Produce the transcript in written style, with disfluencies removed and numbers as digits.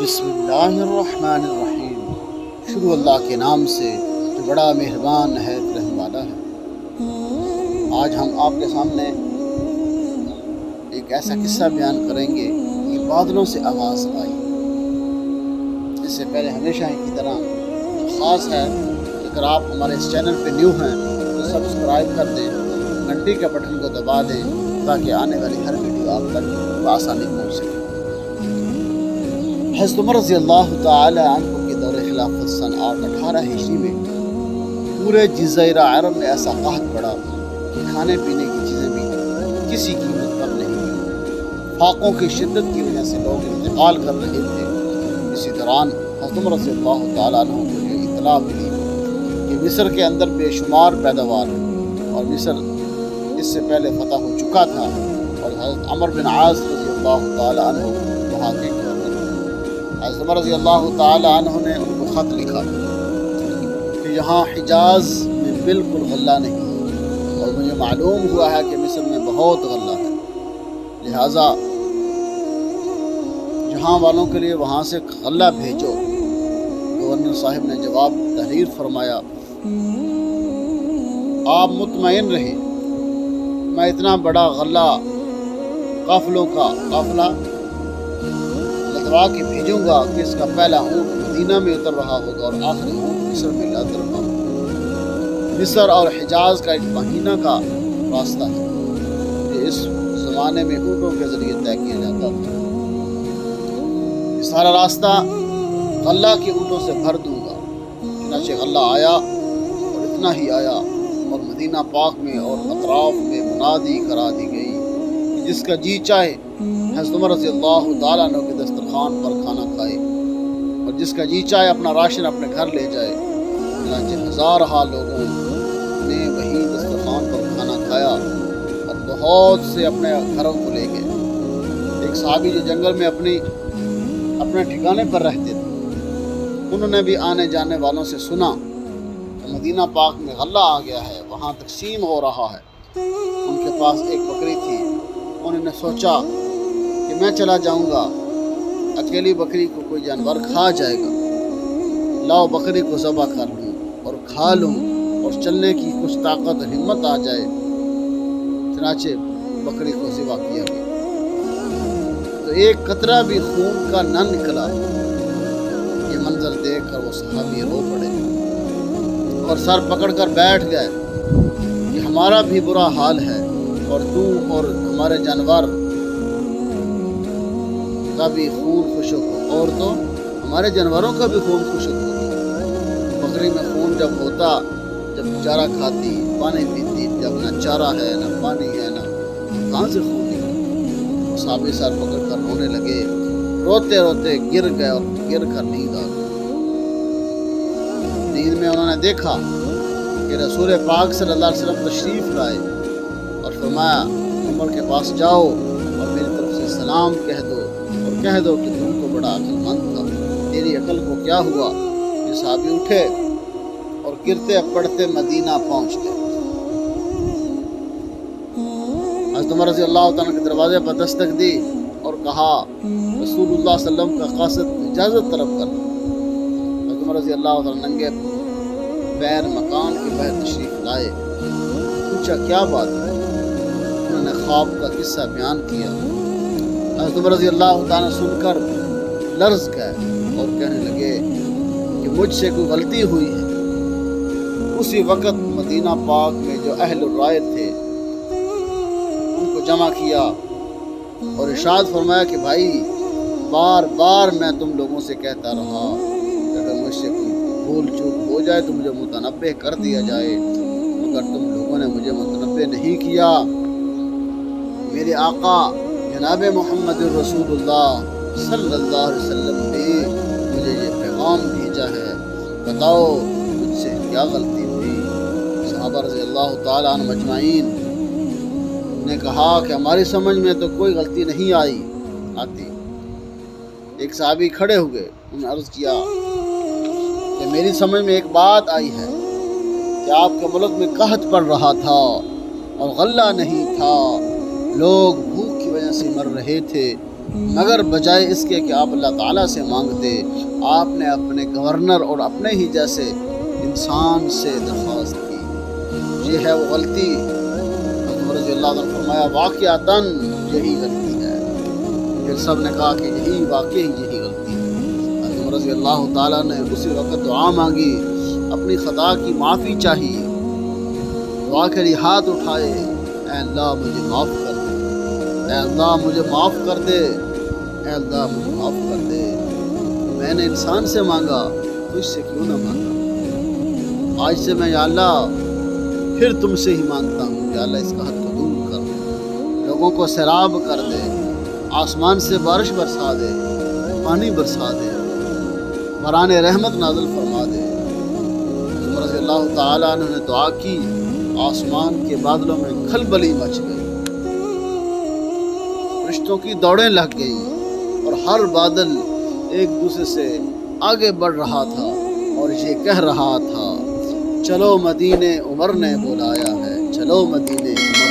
بسم اللہ الرحمن الرحیم۔ شروع اللہ کے نام سے جو بڑا مہربان نہایت رحم والا ہے۔ آج ہم آپ کے سامنے ایک ایسا قصہ بیان کریں گے کہ بادلوں سے آواز آئی۔ اس سے پہلے ہمیشہ ہی کی طرح خاص ہے کہ اگر آپ ہمارے اس چینل پہ نیو ہیں تو سبسکرائب کر دیں، گھنٹی کے بٹن کو دبا دیں تاکہ آنے والی ہر ویڈیو آپ تک بآسانی پہنچ سکے۔ حضرت عمر رضی اللہ تعالی عنہ کے دور خلافت سن 18 ہجری میں پورے جزیرہ عرب میں ایسا قحط پڑا کہ کھانے پینے کی چیزیں بھی کسی قیمت پر نہیں ہوئی۔ فاقوں کی شدت کی وجہ سے لوگ انتقال کر رہے تھے۔ اسی دوران حضرت عمر رضی اللہ تعالی عنہ کو یہ اطلاع ملی کہ مصر کے اندر بے شمار پیداوار ہے اور مصر اس سے پہلے فتح ہو چکا تھا، اور حضرت عمر بن عاص رضی اللہ تعالی عنہ وہاں کے حضرت عمر رضی اللہ تعالی عنہ نے ان کو خط لکھا کہ یہاں حجاز میں بالکل غلہ نہیں، اور مجھے معلوم ہوا ہے کہ مصر میں بہت غلہ ہے، لہٰذا جہاں والوں کے لیے وہاں سے غلہ بھیجو۔ گورنر صاحب نے جواب تحریر فرمایا، آپ مطمئن رہیں، میں اتنا بڑا غلہ قافلوں کا قافلہ لدوا کے بھیجوں گا کہ اس کا پہلا اونٹ مدینہ میں اتر رہا ہوگا اور آخری اونٹ مصر میں لاتا رہا ہوگا۔ مصر اور حجاز کا ایک مہینہ کا راستہ ہے کہ اس زمانے میں اونٹوں کے ذریعے طے کیا جاتا تھا۔ یہ سارا راستہ غلہ کے اونٹوں سے بھر دوں گا۔ چنانچہ غلہ آیا اور اتنا ہی آیا، اور مدینہ پاک میں اور اطراف میں منادی کرا دی گئی کہ جس کا جی چاہے حضرت عمر رضی اللہ تعالیٰ عنہ کے دسترخوان پر کھانا کھائے، اور جس کا جی چاہے اپنا راشن اپنے گھر لے جائے۔ چنانچہ ہزارہا لوگوں نے وہی دسترخوان پر کھانا کھایا اور بہت سے اپنے گھروں کو لے گئے۔ ایک صحابی جو جنگل میں اپنے ٹھکانے پر رہتے تھے، انہوں نے بھی آنے جانے والوں سے سنا کہ مدینہ پاک میں غلہ آ گیا ہے، وہاں تقسیم ہو رہا ہے۔ ان کے پاس ایک بکری تھی، انہوں نے سوچا کہ میں چلا جاؤں گا، اکیلی بکری کو کوئی جانور کھا جائے گا، لاؤ بکری کو ذبح کر لوں اور کھا لوں اور چلنے کی کچھ طاقت اور ہمت آ جائے۔ چنانچہ بکری کو ذبح کیا گیا تو ایک قطرہ بھی خون کا نہ نکلا۔ یہ منظر دیکھ کر وہ صحابی رو پڑے اور سر پکڑ کر بیٹھ گئے کہ ہمارا بھی برا حال ہے، اور تو اور ہمارے جانور کا بھی خون خشک ہو، اور تو ہمارے جانوروں کا بھی خون خشک ہوتا۔ بکری میں خون جب ہوتا، جب چارہ کھاتی، پانی پیتی، جب نہ چارہ ہے نہ پانی ہے، نہ کہاں سے خون نکلا؟ صحابی سر پکڑ کر رونے لگے، روتے روتے گر گئے اور گر کر نیند آ گئی۔ نیند میں انہوں نے دیکھا کہ رسول پاک صلی اللہ علیہ وسلم تشریف لائے اور فرمایا، عمر کے پاس جاؤ اور میری طرف سے سلام کہہ دو، اور کہہ دو کہ تم کو بڑا عقل مند تھا، تیری عقل کو کیا ہوا؟ یہ صحابی اٹھے اور گرتے پڑتے مدینہ پہنچ گئے۔ حضرت عمر رضی اللہ تعالیٰ کے دروازے پر دستک دی اور کہا، رسول اللہ صلی اللہ علیہ وسلم کا قاصد اجازت طلب کر۔ حضرت عمر رضی اللہ تعالیٰ ننگے پیر مکان کے باہر تشریف لائے، پوچھا کیا بات ہے؟ انہوں نے خواب کا قصہ بیان کیا۔ حضرت عمر رضی اللہ تعالیٰ سن کر لرز گئے اور کہنے لگے کہ مجھ سے کوئی غلطی ہوئی ہے۔ اسی وقت مدینہ پاک میں جو اہل الرائے تھے ان کو جمع کیا اور ارشاد فرمایا کہ بھائی، بار بار میں تم لوگوں سے کہتا رہا کہ اگر مجھ سے کوئی بھول چوک ہو جائے تو مجھے متنبہ کر دیا جائے، مگر تم لوگوں نے مجھے متنبہ نہیں کیا۔ میرے آقا جناب محمد رسول اللہ صلی اللہ علیہ وسلم نے مجھے یہ پیغام بھیجا ہے، بتاؤ مجھ سے کیا غلطی ہوئی؟ صحابہ رضی اللہ تعالیٰ عنہ مجمعین نے کہا کہ ہماری سمجھ میں تو کوئی غلطی نہیں آتی۔ ایک صحابی کھڑے ہوئے، انہوں نے عرض کیا کہ میری سمجھ میں ایک بات آئی ہے کہ آپ کے ملک میں قحط پڑ رہا تھا اور غلہ نہیں تھا، لوگ بھوک کی وجہ سے مر رہے تھے، مگر بجائے اس کے کہ آپ اللہ تعالیٰ سے مانگتے، آپ نے اپنے گورنر اور اپنے ہی جیسے انسان سے درخواست کی۔ یہ ہے وہ غلطی۔ حضرت رضی اللہ عنہ نے فرمایا واقعتاً یہی غلطی ہے۔ پھر سب نے کہا کہ یہی واقعی یہی غلطی ہے۔ حضرت رضی اللہ تعالیٰ نے اسی وقت دعا مانگی، اپنی خطا کی معافی چاہی، دعا کے لیے ہاتھ اٹھائے، اے اللہ مجھے معاف کر دے، اے اللہ مجھے معاف کر دے، اے اللہ مجھے معاف کر دے۔ میں نے انسان سے مانگا، تجھ سے کیوں نہ مانگا؟ آج سے میں یا اللہ پھر تم سے ہی مانگتا ہوں کہ اللہ اس کا حد کو دور کر دے، لوگوں کو سیراب کر دے، آسمان سے بارش برسا دے، پانی برسا دے، باران رحمت نازل فرما دے۔ عمر رضی اللہ تعالیٰ عنہ نے دعا کی، آسمان کے بادلوں میں کھلبلی مچ گئی، فرشتوں کی دوڑیں لگ گئی اور ہر بادل ایک دوسرے سے آگے بڑھ رہا تھا اور یہ کہہ رہا تھا چلو مدینے عمر نے بلایا ہے، چلو مدینے عمر